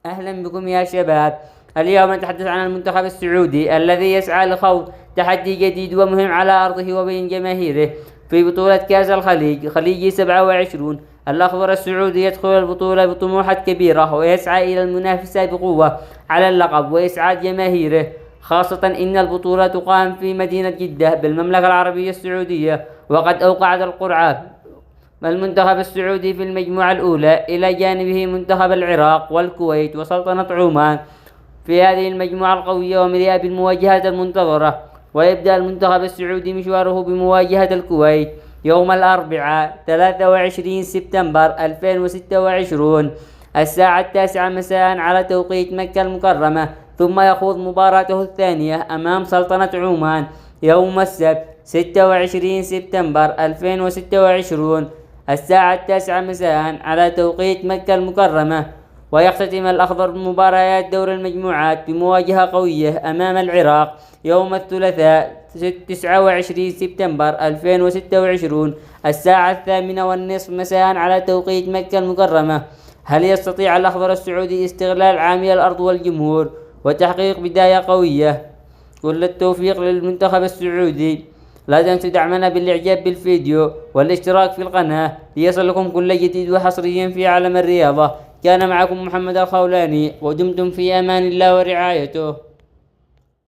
أهلا بكم يا شباب. اليوم نتحدث عن المنتخب السعودي الذي يسعى لخوض تحدي جديد ومهم على أرضه وبين جماهيره في بطولة كأس الخليج خليجي 27. الأخضر السعودي يدخل البطولة بطموحات كبيرة ويسعى إلى المنافسة بقوة على اللقب وإسعاد جماهيره، خاصة إن البطولة تقام في مدينة جدة بالمملكة العربية السعودية. وقد أوقعت القرعة المنتخب السعودي في المجموعة الأولى إلى جانبه منتخب العراق والكويت وسلطنة عمان في هذه المجموعة القوية ومليئة بالمواجهات المنتظرة. ويبدأ المنتخب السعودي مشواره بمواجهة الكويت يوم الأربعاء 23 سبتمبر 2026 الساعة 9 مساء على توقيت مكة المكرمة، ثم يخوض مباراته الثانية أمام سلطنة عمان يوم السبت 26 سبتمبر 2026 الساعة 9 مساء على توقيت مكة المكرمة. ويختتم الأخضر مباريات دور المجموعات بمواجهة قوية أمام العراق يوم الثلاثاء 29 سبتمبر 2026 الساعة 8:30 مساء على توقيت مكة المكرمة. هل يستطيع الأخضر السعودي استغلال عامل الأرض والجمهور وتحقيق بداية قوية؟ كل التوفيق للمنتخب السعودي. لا تنسوا دعمنا بالإعجاب بالفيديو والاشتراك في القناة ليصلكم كل جديد وحصريا في عالم الرياضة. كان معكم محمد الخولاني، ودمتم في أمان الله ورعايته.